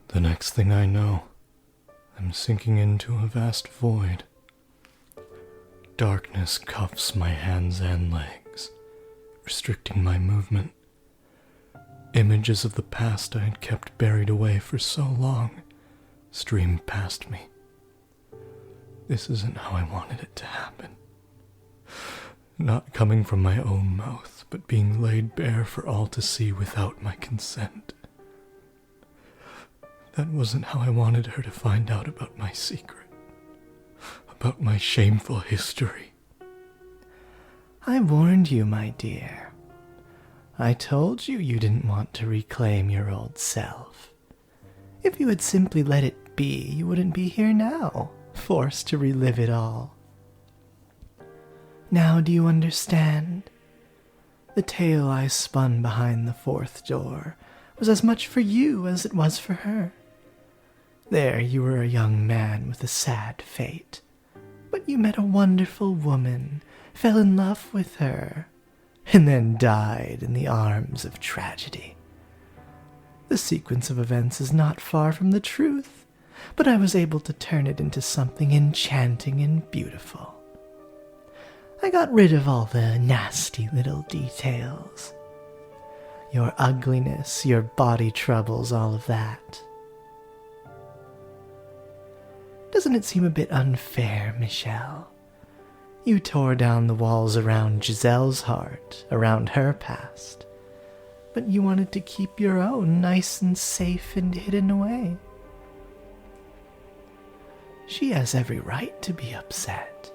The next thing I know, I'm sinking into a vast void. Darkness cuffs my hands and legs, restricting my movement. Images of the past I had kept buried away for so long stream past me. This isn't how I wanted it to happen. Not coming from my own mouth, but being laid bare for all to see without my consent. That wasn't how I wanted her to find out about my secret, about my shameful history. I warned you, my dear. I told you you didn't want to reclaim your old self. If you had simply let it be, you wouldn't be here now, forced to relive it all. Now do you understand? The tale I spun behind the fourth door was as much for you as it was for her. There you were a young man with a sad fate, but you met a wonderful woman, fell in love with her, and then died in the arms of tragedy. The sequence of events is not far from the truth, but I was able to turn it into something enchanting and beautiful. I got rid of all the nasty little details. Your ugliness, your body troubles, all of that. Doesn't it seem a bit unfair, Michelle? You tore down the walls around Giselle's heart, around her past, but you wanted to keep your own nice and safe and hidden away. She has every right to be upset.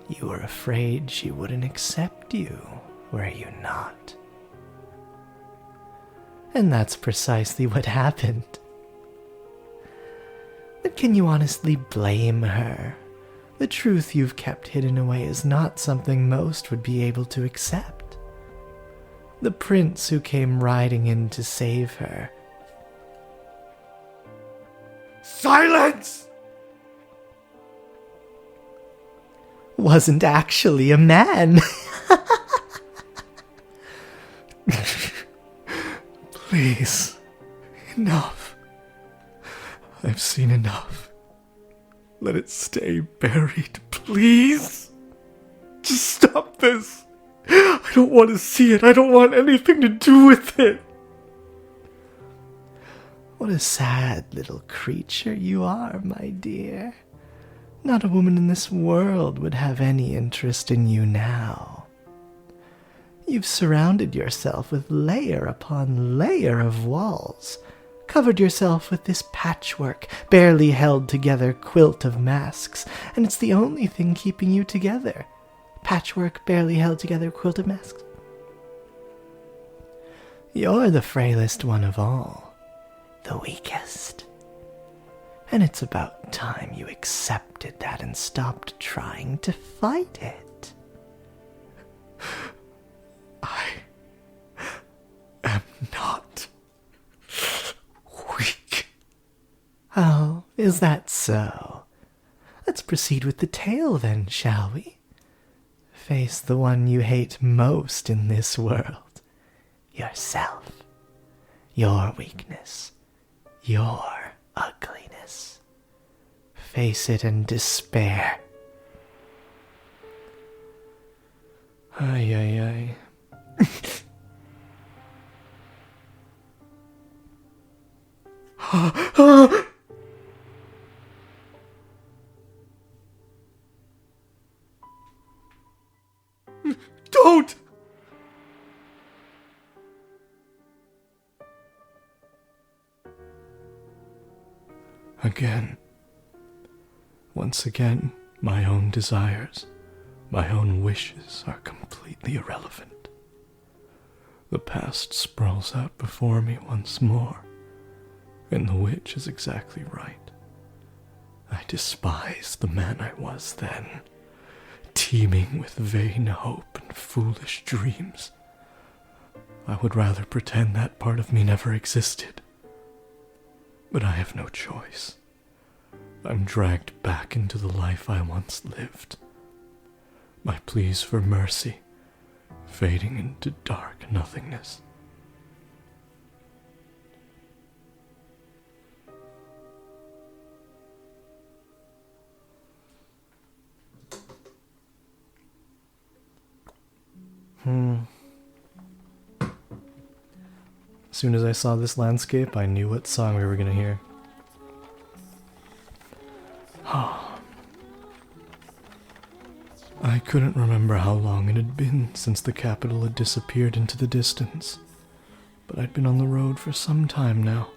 You were afraid she wouldn't accept you, were you not? And that's precisely what happened. But can you honestly blame her? The truth you've kept hidden away is not something most would be able to accept. The prince who came riding in to save her. Silence! Wasn't actually a man. Please, enough. I've seen enough. Let it stay buried, please. Just stop this. I don't want to see it. I don't want anything to do with it. What a sad little creature you are, my dear. Not a woman in this world would have any interest in you now. You've surrounded yourself with layer upon layer of walls, covered yourself with this patchwork, barely held together quilt of masks, and it's the only thing keeping you together. Patchwork, barely held together quilt of masks. You're the frailest one of all, the weakest. And it's about time you accepted that and stopped trying to fight it. I am not weak. Oh, is that so? Let's proceed with the tale then, shall we? Face the one you hate most in this world. Yourself. Your weakness. Your ugliness. Face it and despair. Ay, ay, ay. Don't! Again. Once again, my own desires, my own wishes are completely irrelevant. The past sprawls out before me once more, and the witch is exactly right. I despise the man I was then, teeming with vain hope and foolish dreams. I would rather pretend that part of me never existed. But I have no choice. I'm dragged back into the life I once lived. My pleas for mercy fading into dark nothingness. As soon as I saw this landscape, I knew what song we were going to hear. I couldn't remember how long it had been since the capital had disappeared into the distance, but I'd been on the road for some time now.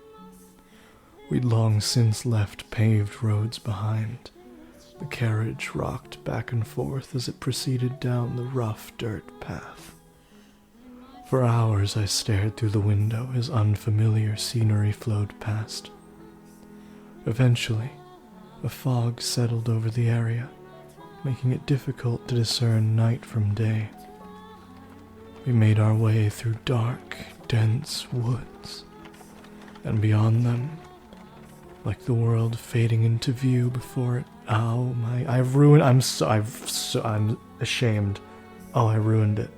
We'd long since left paved roads behind. The carriage rocked back and forth as it proceeded down the rough dirt path. For hours I stared through the window as unfamiliar scenery flowed past. Eventually, a fog settled over the area, making it difficult to discern night from day. We made our way through dark, dense woods, and beyond them, like the world fading into view before it. Oh my, I'm ashamed. Oh, I ruined it.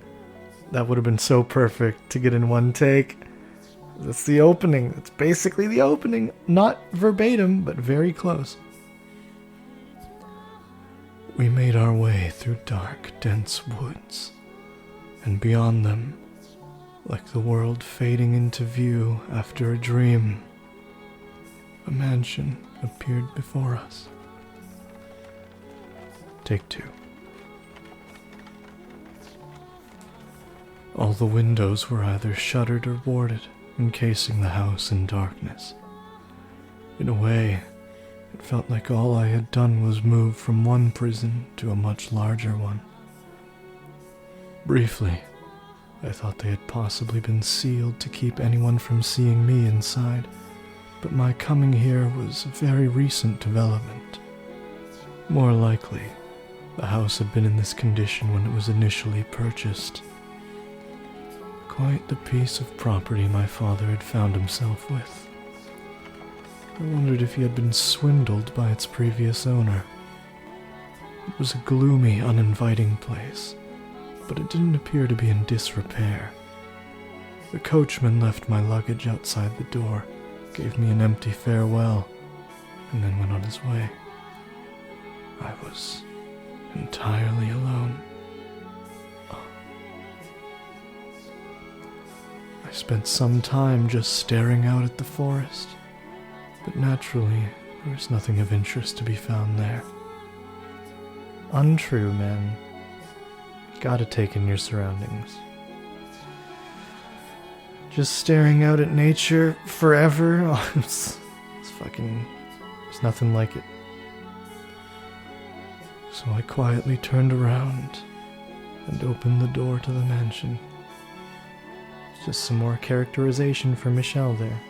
That would have been so perfect to get in one take. That's the opening. That's basically the opening. Not verbatim, but very close. We made our way through dark, dense woods, and beyond them, like the world fading into view after a dream, a mansion appeared before us. Take two. All the windows were either shuttered or boarded, encasing the house in darkness. In a way, it felt like all I had done was move from one prison to a much larger one. Briefly, I thought they had possibly been sealed to keep anyone from seeing me inside, but my coming here was a very recent development. More likely, the house had been in this condition when it was initially purchased. Quite the piece of property my father had found himself with. I wondered if he had been swindled by its previous owner. It was a gloomy, uninviting place, but it didn't appear to be in disrepair. The coachman left my luggage outside the door, gave me an empty farewell, and then went on his way. I was entirely alone. I spent some time just staring out at the forest, but naturally, there was nothing of interest to be found there. Untrue, man. Gotta take in your surroundings. Just staring out at nature forever, it's fucking, there's nothing like it. So I quietly turned around and opened the door to the mansion. Just some more characterization for Michelle there.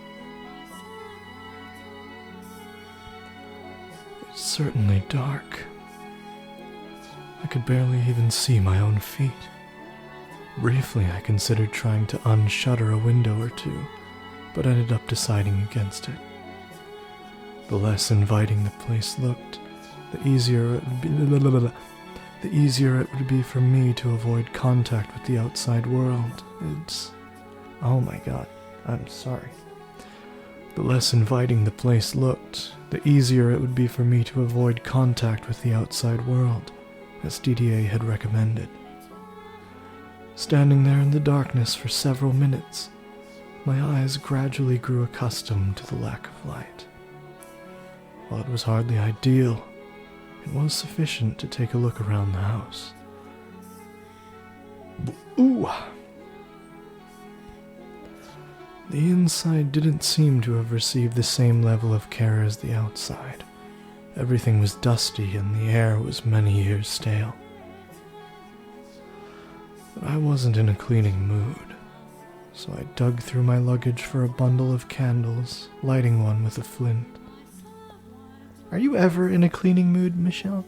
It's certainly dark. I could barely even see my own feet. Briefly, I considered trying to unshutter a window or two, but ended up deciding against it. The less inviting the place looked, the easier it would be for me to avoid contact with the outside world. Oh my god, I'm sorry. The less inviting the place looked, the easier it would be for me to avoid contact with the outside world, as DDA had recommended. Standing there in the darkness for several minutes, my eyes gradually grew accustomed to the lack of light. While it was hardly ideal, it was sufficient to take a look around the house. Ooh! The inside didn't seem to have received the same level of care as the outside. Everything was dusty and the air was many years stale. But I wasn't in a cleaning mood, so I dug through my luggage for a bundle of candles, lighting one with a flint. Are you ever in a cleaning mood, Michelle?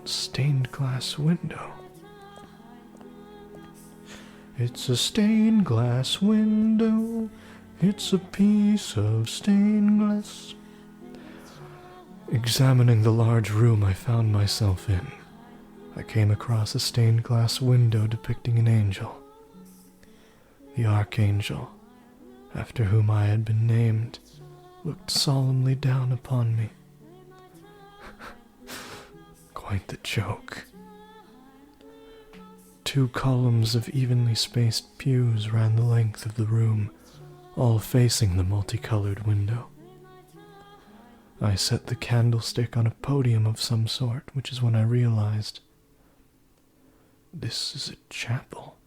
Stained glass window. It's a stained glass window. It's a piece of stained glass. Examining the large room I found myself in, I came across a stained glass window depicting an angel. The archangel, after whom I had been named, looked solemnly down upon me. quite the joke. 2 columns of evenly spaced pews ran the length of the room, all facing the multicolored window. I set the candlestick on a podium of some sort, which is when I realized this is a chapel.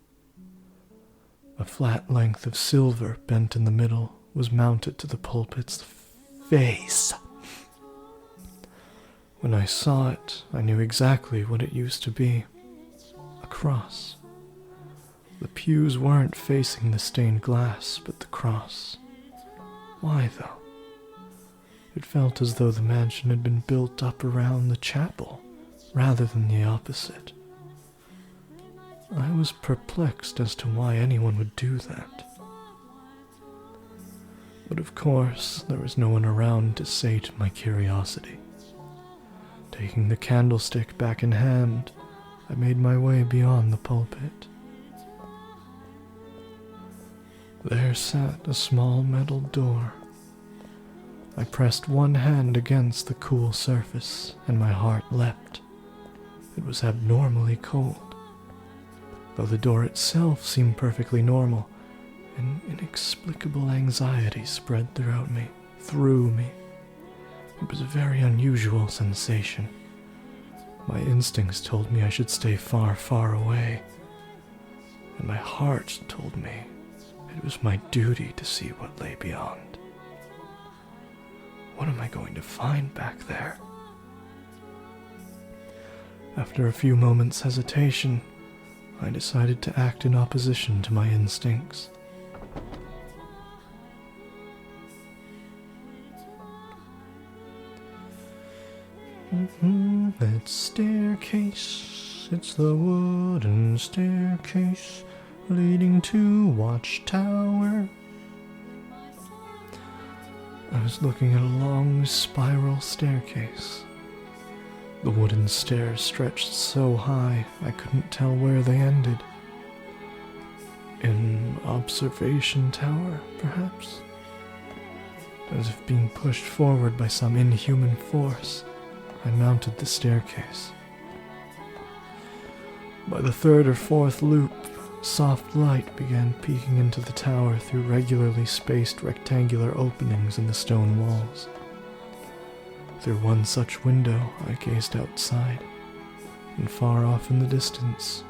A flat length of silver bent in the middle was mounted to the pulpit's face. When I saw it, I knew exactly what it used to be. A cross. The pews weren't facing the stained glass, but the cross. Why, though? It felt as though the mansion had been built up around the chapel, rather than the opposite. I was perplexed as to why anyone would do that. But of course, there was no one around to sate my curiosity. Taking the candlestick back in hand, I made my way beyond the pulpit. There sat a small metal door. I pressed one hand against the cool surface, and my heart leapt. It was abnormally cold. Though the door itself seemed perfectly normal, an inexplicable anxiety spread through me. It was a very unusual sensation. My instincts told me I should stay far, far away, and my heart told me it was my duty to see what lay beyond. What am I going to find back there? After a few moments' hesitation, I decided to act in opposition to my instincts. That staircase, it's the wooden staircase leading to Watchtower. I was looking at a long spiral staircase. The wooden stairs stretched so high I couldn't tell where they ended. An observation tower, perhaps? As if being pushed forward by some inhuman force, I mounted the staircase. By the 3rd or 4th loop, soft light began peeking into the tower through regularly spaced rectangular openings in the stone walls. Through one such window, I gazed outside, and far off in the distance,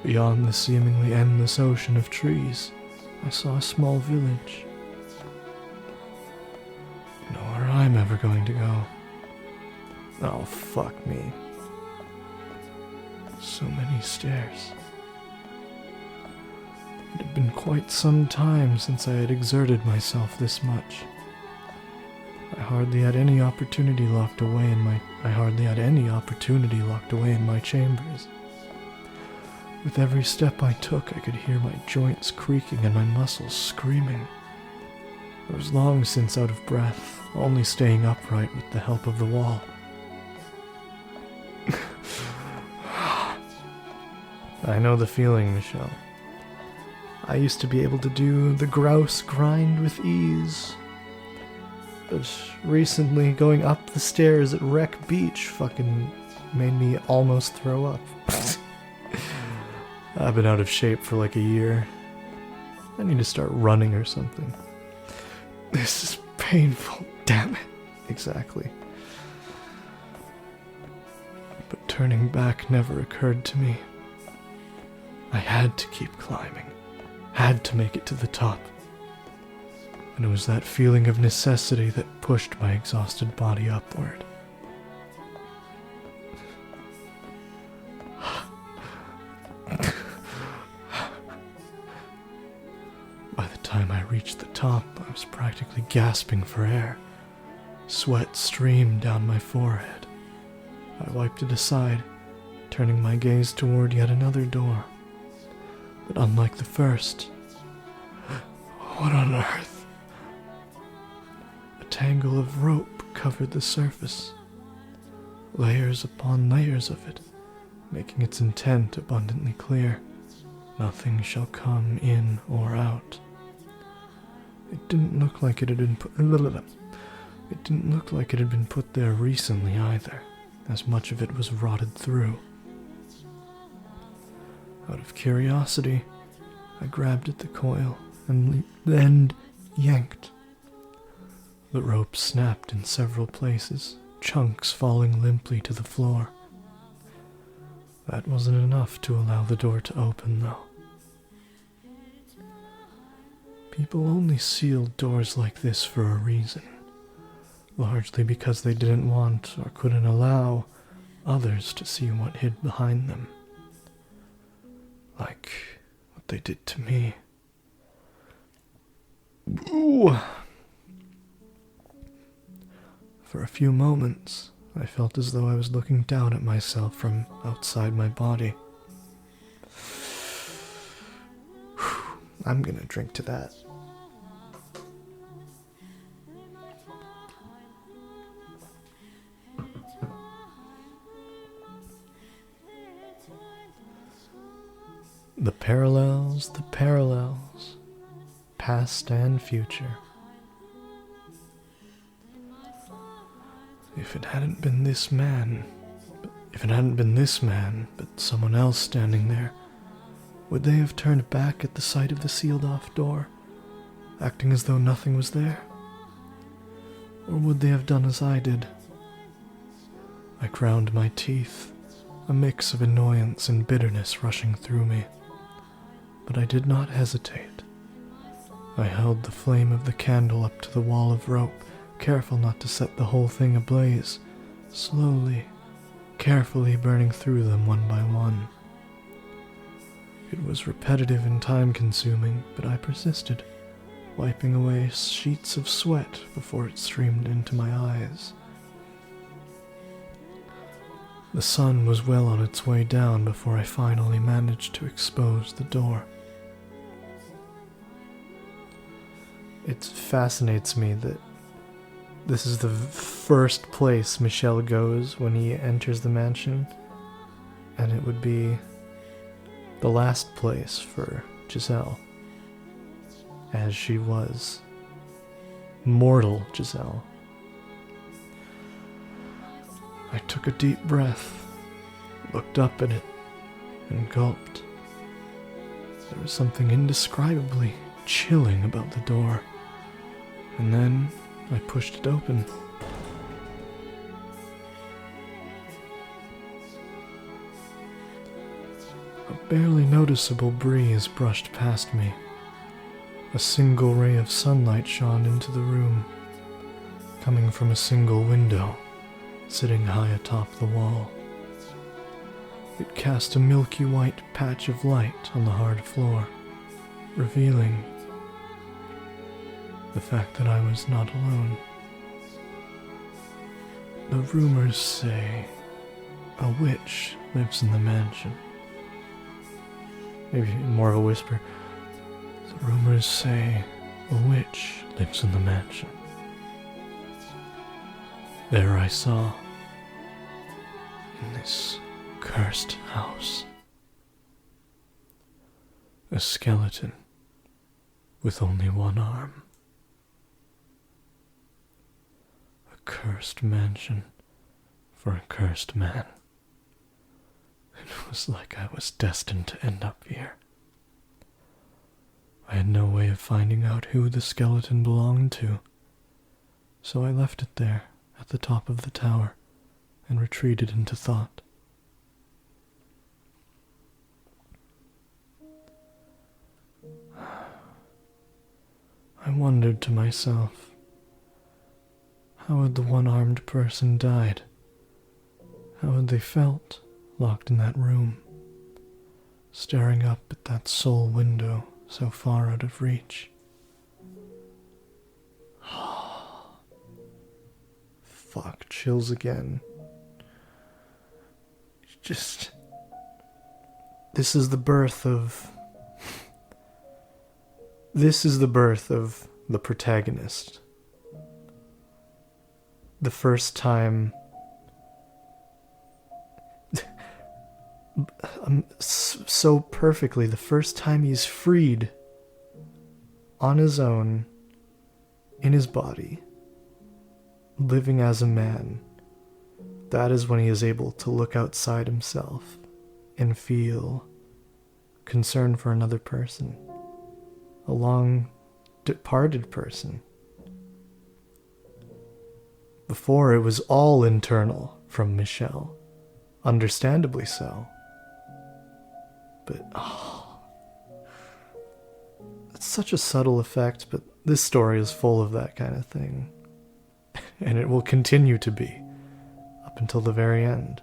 beyond the seemingly endless ocean of trees, I saw a small village. Nowhere I'm ever going to go. Oh, fuck me. So many stairs. It had been quite some time since I had exerted myself this much. I hardly had any opportunity locked away in my chambers. With every step I took, I could hear my joints creaking and my muscles screaming. I was long since out of breath, only staying upright with the help of the wall. I know the feeling, Michelle. I used to be able to do the grouse grind with ease. But recently, going up the stairs at Wreck Beach fucking made me almost throw up. I've been out of shape for like a year. I need to start running or something. This is painful, damn it. Exactly. But turning back never occurred to me. I had to keep climbing. Had to make it to the top. And it was that feeling of necessity that pushed my exhausted body upward. By the time I reached the top, I was practically gasping for air. Sweat streamed down my forehead. I wiped it aside, turning my gaze toward yet another door. But unlike the first, what on earth? A tangle of rope covered the surface, layers upon layers of it, making its intent abundantly clear. Nothing shall come in or out. It didn't look like it had been put there recently either. as much of it was rotted through. Out of curiosity, I grabbed at the coil and then yanked. The rope snapped in several places, chunks falling limply to the floor. That wasn't enough to allow the door to open, though. People only sealed doors like this for a reason, largely because they didn't want or couldn't allow others to see what hid behind them. Like what they did to me. Ooh. For a few moments, I felt as though I was looking down at myself from outside my body. I'm gonna drink to that. The parallels, past and future. If it hadn't been this man, but someone else standing there, would they have turned back at the sight of the sealed-off door, acting as though nothing was there? Or would they have done as I did? I ground my teeth, a mix of annoyance and bitterness rushing through me. But I did not hesitate. I held the flame of the candle up to the wall of rope, careful not to set the whole thing ablaze, slowly, carefully burning through them one by one. It was repetitive and time-consuming, but I persisted, wiping away sheets of sweat before it streamed into my eyes. The sun was well on its way down before I finally managed to expose the door. It fascinates me that this is the first place Michel goes when he enters the mansion, and it would be the last place for Giselle, as she was mortal Giselle. I took a deep breath, looked up at it, and gulped. There was something indescribably chilling about the door, and then I pushed it open. A barely noticeable breeze brushed past me. A single ray of sunlight shone into the room, coming from a single window, sitting high atop the wall. It cast a milky white patch of light on the hard floor, revealing the fact that I was not alone. The rumors say a witch lives in the mansion. Maybe more of a whisper. The rumors say a witch lives in the mansion. There I saw, in this cursed house, a skeleton with only one arm. A cursed mansion for a cursed man. It was like I was destined to end up here. I had no way of finding out who the skeleton belonged to, so I left it there at the top of the tower and retreated into thought. I wondered to myself, how had the one-armed person died? How had they felt locked in that room, staring up at that sole window so far out of reach? Fuck, chills again. Just... This is the birth of the protagonist. The first time... so perfectly, the first time he's freed on his own, in his body, living as a man that is when he is able to look outside himself and feel concern for another person, a long departed person. Before, it was all internal from Michelle, understandably so. But, it's such a subtle effect, but this story is full of that kind of thing. And it will continue to be, up until the very end.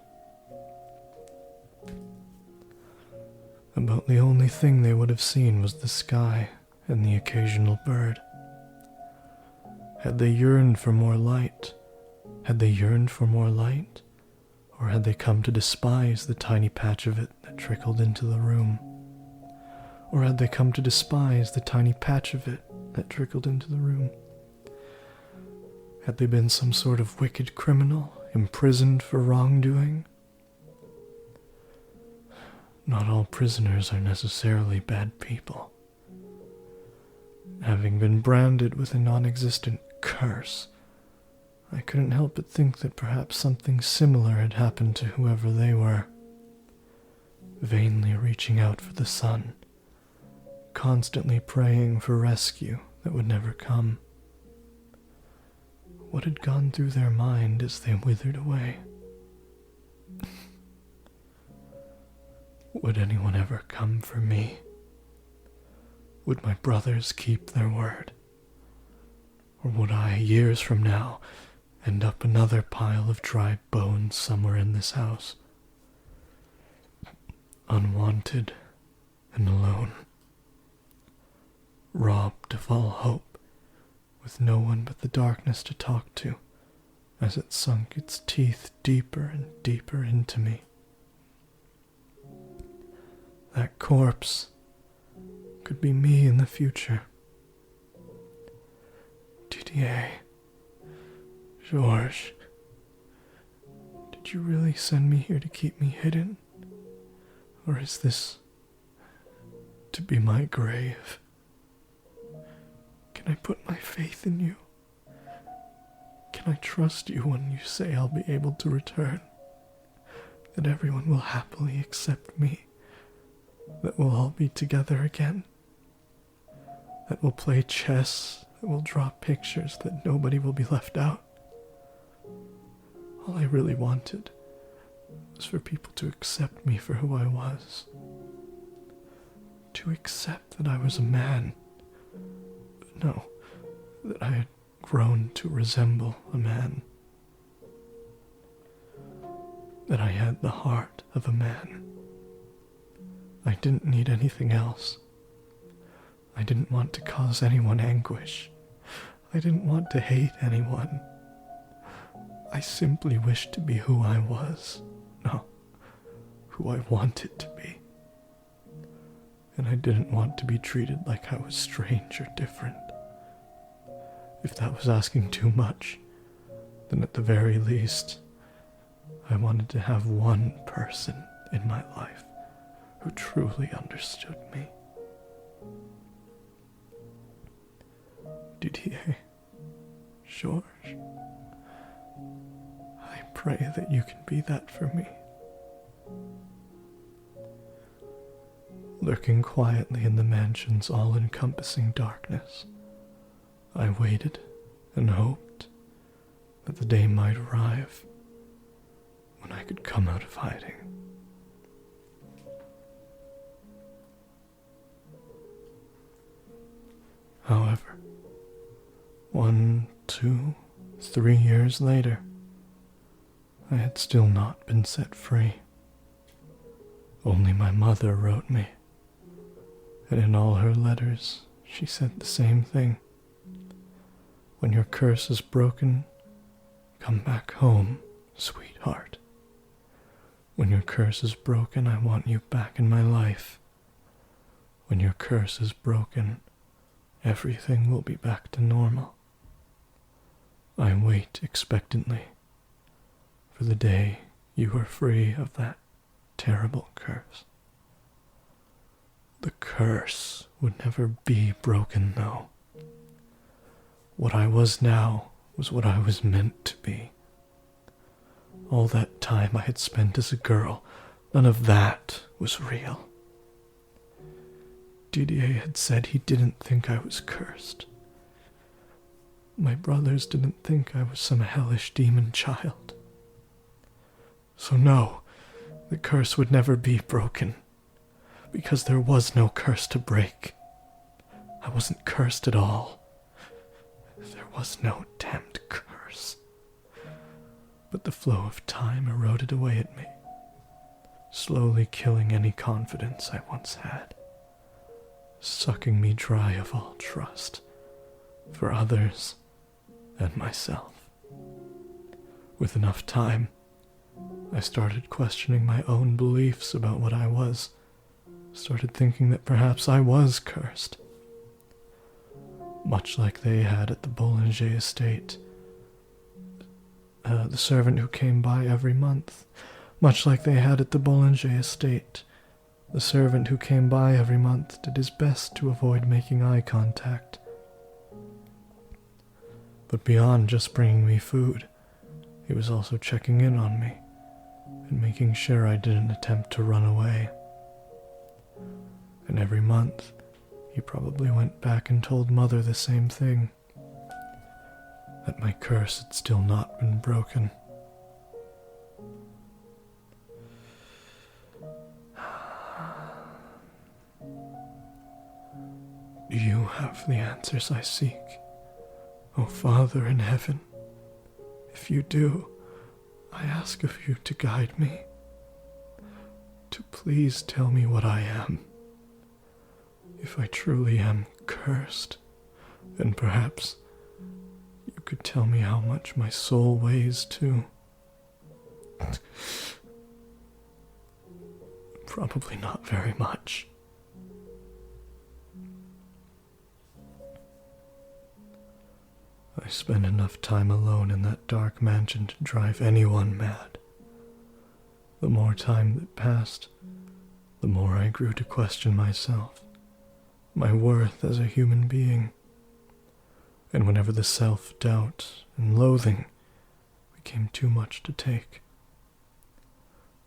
About the only thing they would have seen was the sky and the occasional bird. Had they yearned for more light? Or had they come to despise the tiny patch of it that trickled into the room? Had they been some sort of wicked criminal, imprisoned for wrongdoing? Not all prisoners are necessarily bad people. Having been branded with a non-existent curse, I couldn't help but think that perhaps something similar had happened to whoever they were, vainly reaching out for the sun, constantly praying for rescue that would never come. What had gone through their mind as they withered away? Would anyone ever come for me? Would my brothers keep their word? Or would I, years from now, end up another pile of dry bones somewhere in this house? Unwanted and alone. Robbed of all hope, with no one but the darkness to talk to, as it sunk its teeth deeper and deeper into me. That corpse could be me in the future. Didier, Georges, did you really send me here to keep me hidden? Or is this to be my grave? Can I put my faith in you? Can I trust you when you say I'll be able to return? That everyone will happily accept me? That we'll all be together again? That we'll play chess? That we'll draw pictures? That nobody will be left out? All I really wanted was for people to accept me for who I was. To accept that I was a man. No, that I had grown to resemble a man. That I had the heart of a man. I didn't need anything else. I didn't want to cause anyone anguish. I didn't want to hate anyone. I simply wished to be who I was. No, who I wanted to be. And I didn't want to be treated like I was strange or different. If that was asking too much, then at the very least, I wanted to have one person in my life who truly understood me. Didier, Georges, I pray that you can be that for me. Lurking quietly in the mansion's all-encompassing darkness, I waited and hoped that the day might arrive when I could come out of hiding. However, 1, 2, 3 years later, I had still not been set free. Only my mother wrote me, and in all her letters she said the same thing. When your curse is broken, come back home, sweetheart. When your curse is broken, I want you back in my life. When your curse is broken, everything will be back to normal. I wait expectantly for the day you are free of that terrible curse. The curse would never be broken, though. What I was now was what I was meant to be. All that time I had spent as a girl, none of that was real. Didier had said he didn't think I was cursed. My brothers didn't think I was some hellish demon child. So no, the curse would never be broken, because there was no curse to break. I wasn't cursed at all. There was no damned curse. But the flow of time eroded away at me, slowly killing any confidence I once had, sucking me dry of all trust for others and myself. With enough time, I started questioning my own beliefs about what I was, started thinking that perhaps I was cursed. Much like they had at the Boulanger estate, the servant who came by every month. Much like they had at the Boulanger estate, the servant who came by every month did his best to avoid making eye contact. But beyond just bringing me food, he was also checking in on me and making sure I didn't attempt to run away. And every month, he probably went back and told Mother the same thing, that my curse had still not been broken. Do you have the answers I seek, O Father in heaven? If you do, I ask of you to guide me, to please tell me what I am. If I truly am cursed, then perhaps you could tell me how much my soul weighs too. Probably not very much. I spent enough time alone in that dark mansion to drive anyone mad. The more time that passed, the more I grew to question myself, my worth as a human being. And whenever the self-doubt and loathing became too much to take,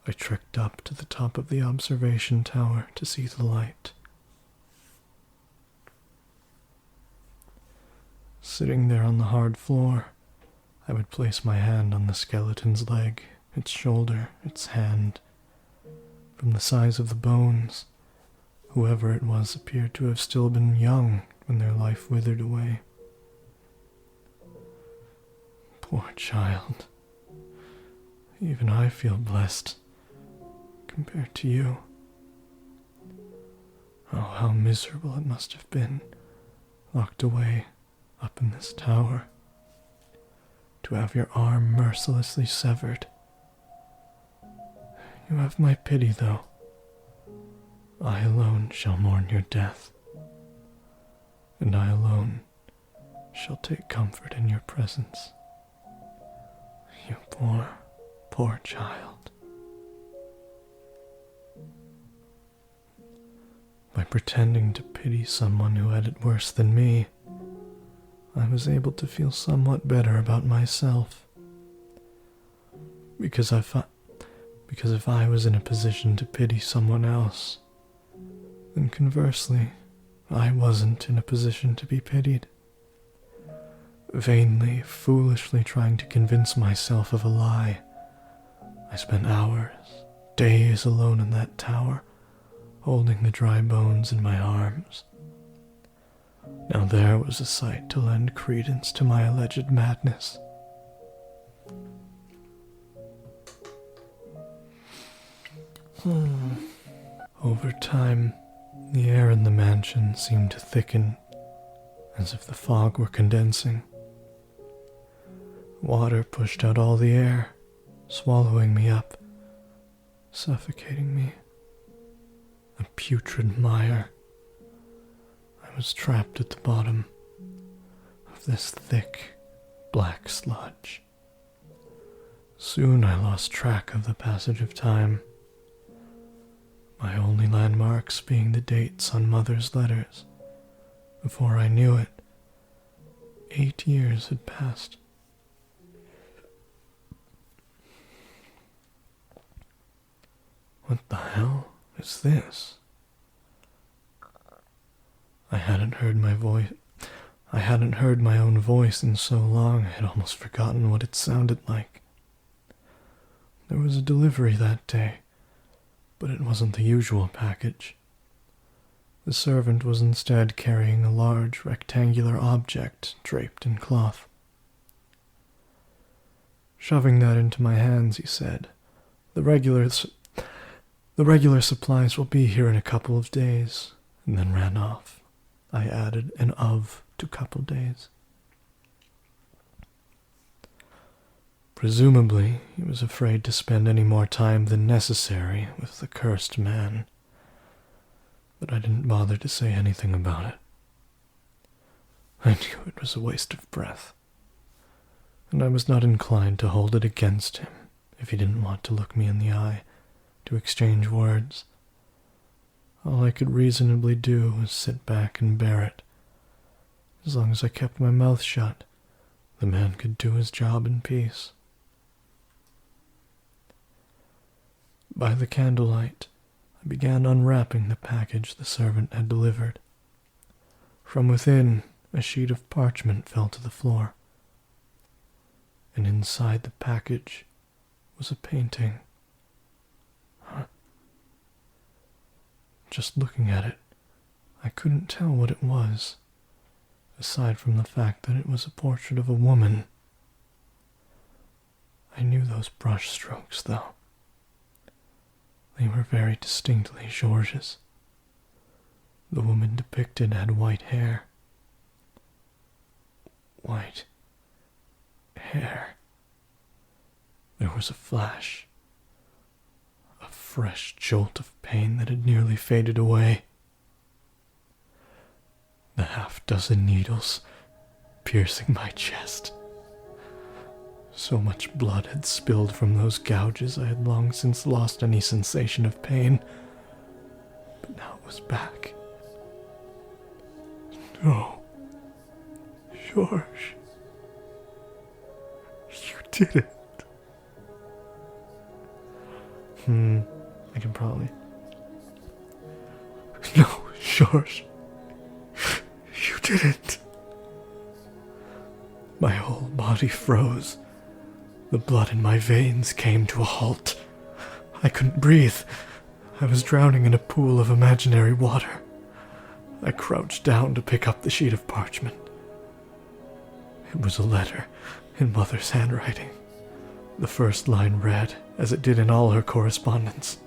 I trekked up to the top of the observation tower to see the light. Sitting there on the hard floor, I would place my hand on the skeleton's leg, its shoulder, its hand. From the size of the bones, whoever it was appeared to have still been young when their life withered away. Poor child. Even I feel blessed compared to you. Oh, how miserable it must have been, locked away up in this tower, to have your arm mercilessly severed. You have my pity, though. I alone shall mourn your death, and I alone shall take comfort in your presence. You poor, poor child. By pretending to pity someone who had it worse than me, I was able to feel somewhat better about myself. Because if I was in a position to pity someone else, then conversely, I wasn't in a position to be pitied. Vainly, foolishly trying to convince myself of a lie, I spent hours, days alone in that tower, holding the dry bones in my arms. Now there was a sight to lend credence to my alleged madness. Over time, the air in the mansion seemed to thicken, as if the fog were condensing. Water pushed out all the air, swallowing me up, suffocating me. A putrid mire. I was trapped at the bottom of this thick, black sludge. Soon I lost track of the passage of time, my only landmarks being the dates on Mother's letters. Before I knew it, 8 years had passed. is this? I hadn't heard my voice. I hadn't heard my own voice in so long I had almost forgotten what it sounded like. There was a delivery that day, but it wasn't the usual package. The servant was instead carrying a large rectangular object draped in cloth. Shoving that into my hands, he said, The regular supplies will be here in a couple of days," and then ran off. I added an "of" to couple days. Presumably, he was afraid to spend any more time than necessary with the cursed man, but I didn't bother to say anything about it. I knew it was a waste of breath, and I was not inclined to hold it against him if he didn't want to look me in the eye, to exchange words. All I could reasonably do was sit back and bear it. As long as I kept my mouth shut, the man could do his job in peace. By the candlelight, I began unwrapping the package the servant had delivered. From within, a sheet of parchment fell to the floor, and inside the package was a painting. Just looking at it, I couldn't tell what it was, aside from the fact that it was a portrait of a woman. I knew those brush strokes, though. They were very distinctly George's. The woman depicted had white hair. White hair. There was a flash. A fresh jolt of pain that had nearly faded away. The half-dozen needles piercing my chest. So much blood had spilled from those gouges I had long since lost any sensation of pain. But now it was back. No. George. You did it. I can probably... No, George. You didn't. My whole body froze. The blood in my veins came to a halt. I couldn't breathe. I was drowning in a pool of imaginary water. I crouched down to pick up the sheet of parchment. It was a letter in Mother's handwriting. The first line read, as it did in all her correspondence.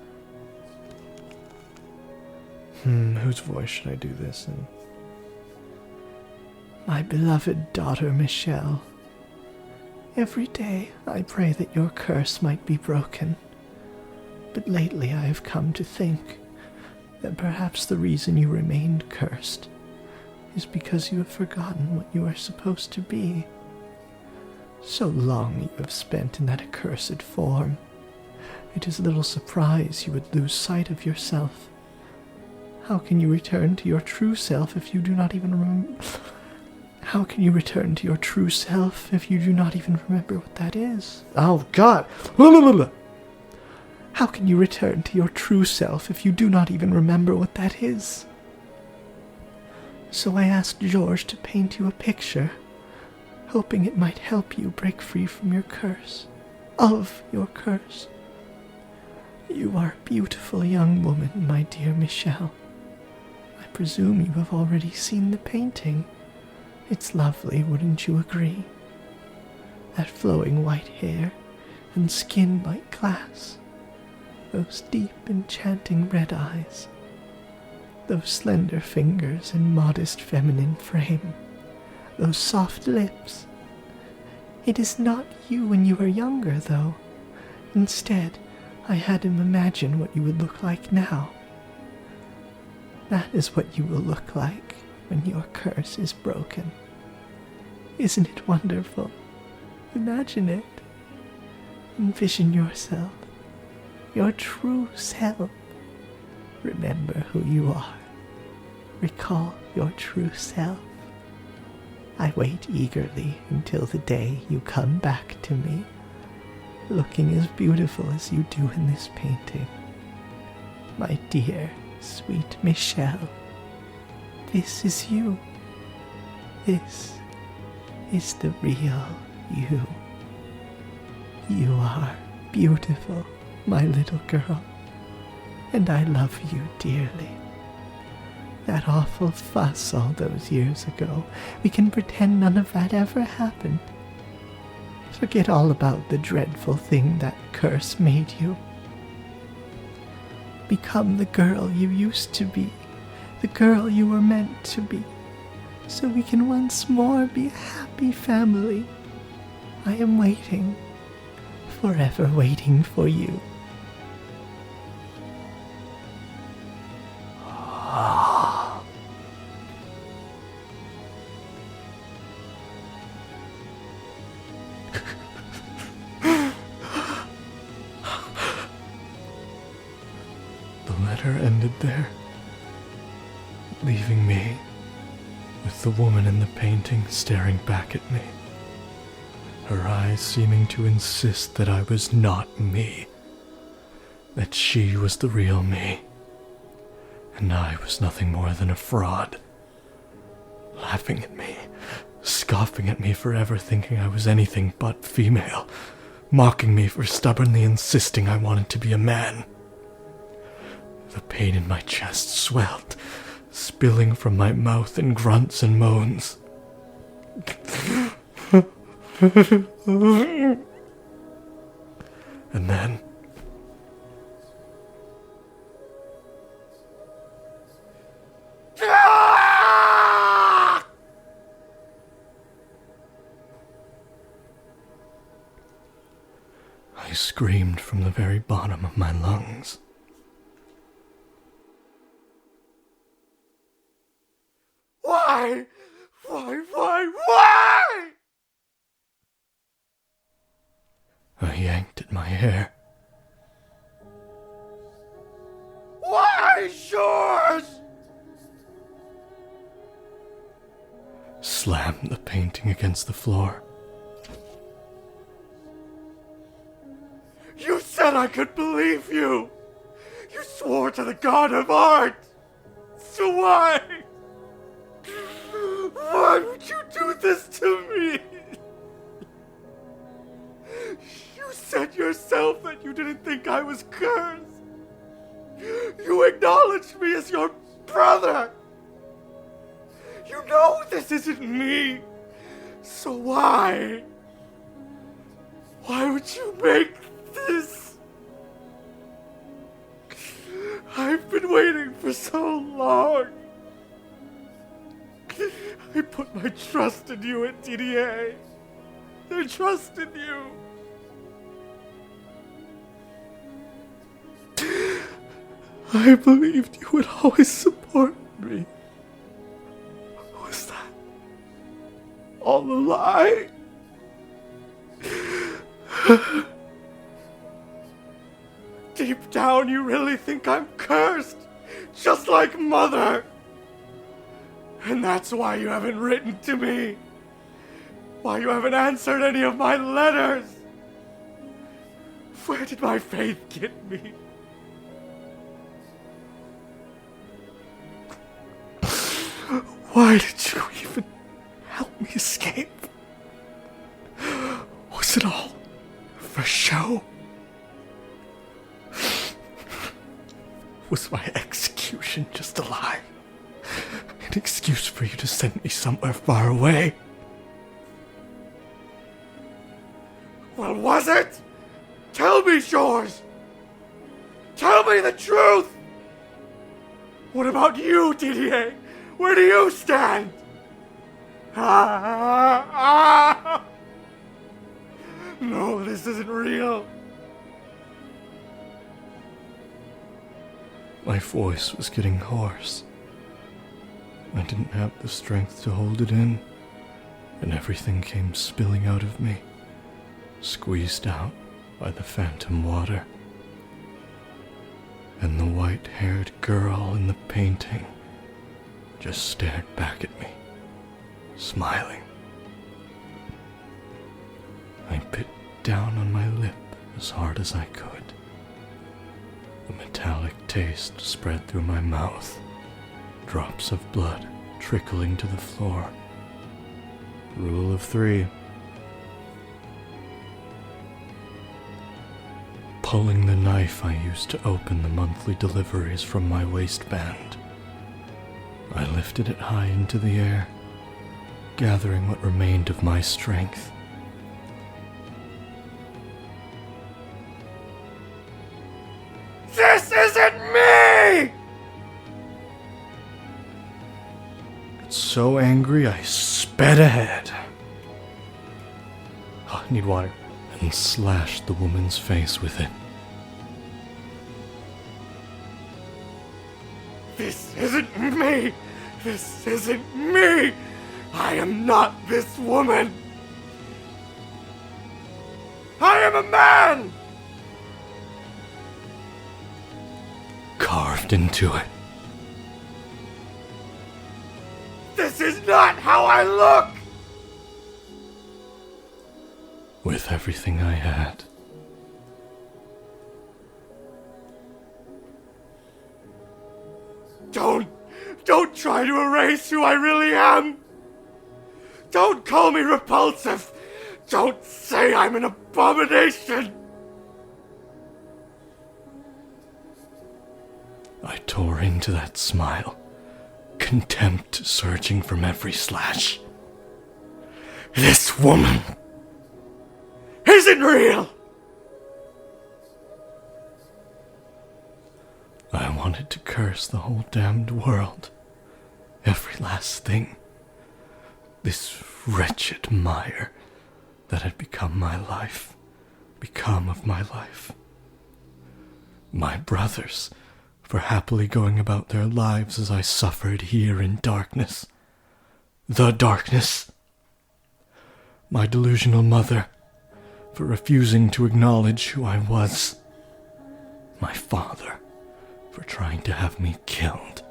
Whose voice should I do this in? My beloved daughter Michelle, every day I pray that your curse might be broken, but lately I have come to think that perhaps the reason you remained cursed is because you have forgotten what you are supposed to be. So long you have spent in that accursed form, it is little surprise you would lose sight of yourself. How can you return to your true self if you do not even remember... How can you return to your true self if you do not even remember what that is? Oh, God! How can you return to your true self if you do not even remember what that is? So I asked George to paint you a picture, hoping it might help you break free from your curse. Of your curse. You are a beautiful young woman, my dear Michelle. I presume you have already seen the painting. It's lovely, wouldn't you agree? That flowing white hair and skin like glass. Those deep, enchanting red eyes. Those slender fingers and modest feminine frame. Those soft lips. It is not you when you were younger, though. Instead, I had him imagine what you would look like now. That is what you will look like when your curse is broken. Isn't it wonderful? Imagine it. Envision yourself, your true self. Remember who you are. Recall your true self. I wait eagerly until the day you come back to me, looking as beautiful as you do in this painting. My dear, sweet Michelle, this is you. This is the real you. You are beautiful, my little girl, and I love you dearly. That awful fuss all those years ago, we can pretend none of that ever happened. Forget all about the dreadful thing that curse made you. Become the girl you used to be, the girl you were meant to be, so we can once more be a happy family. I am waiting, forever waiting for you. The letter ended there, leaving me with the woman in the painting staring back at me, her eyes seeming to insist that I was not me, that she was the real me, and I was nothing more than a fraud, laughing at me, scoffing at me for ever thinking I was anything but female, mocking me for stubbornly insisting I wanted to be a man. The pain in my chest swelled, spilling from my mouth in grunts and moans. And then I screamed from the very bottom of my lungs. Why? Why? I yanked at my hair. Why, George? Slammed the painting against the floor. You said I could believe you. You swore to the god of art. So why? Why would you do this to me? You said yourself that you didn't think I was cursed. You acknowledged me as your brother. You know this isn't me. So why? Why would you make this? I've been waiting for so long. I put my trust in you at DDA. I trusted you. I believed you would always support me. Was that all a lie? Deep down, you really think I'm cursed, just like Mother. And that's why you haven't written to me. Why you haven't answered any of my letters. Where did my faith get me? Why did you even help me escape? Was it all for show? Was my execution just a lie? An excuse for you to send me somewhere far away? Well, was it? Tell me, George! Tell me the truth! What about you, DDA? Where do you stand? No, this isn't real. My voice was getting hoarse. I didn't have the strength to hold it in, and everything came spilling out of me, squeezed out by the phantom water. And the white-haired girl in the painting just stared back at me, smiling. I bit down on my lip as hard as I could. A metallic taste spread through my mouth, drops of blood trickling to the floor. Rule of 3. Pulling the knife I used to open the monthly deliveries from my waistband, I lifted it high into the air, gathering what remained of my strength. This isn't me! So angry, I sped ahead. Oh, I need water. And slashed the woman's face with it. This isn't me! This isn't me! I am not this woman! I am a man! Carved into it. This is not how I look! With everything I had. Don't try to erase who I really am! Don't call me repulsive! Don't say I'm an abomination! I tore into that smile, contempt surging from every slash. This woman isn't real! I wanted to curse the whole damned world. Every last thing. This wretched mire that had become my life, become of my life. My brothers, for happily going about their lives as I suffered here in darkness. The darkness. My delusional mother, for refusing to acknowledge who I was. My father, for trying to have me killed.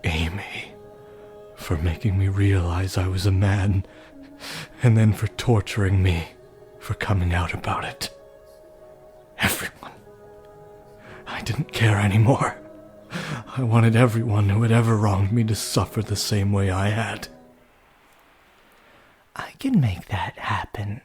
Amy, for making me realize I was a man, and then for torturing me for coming out about it. Everyone. I didn't care anymore. I wanted everyone who had ever wronged me to suffer the same way I had. I can make that happen.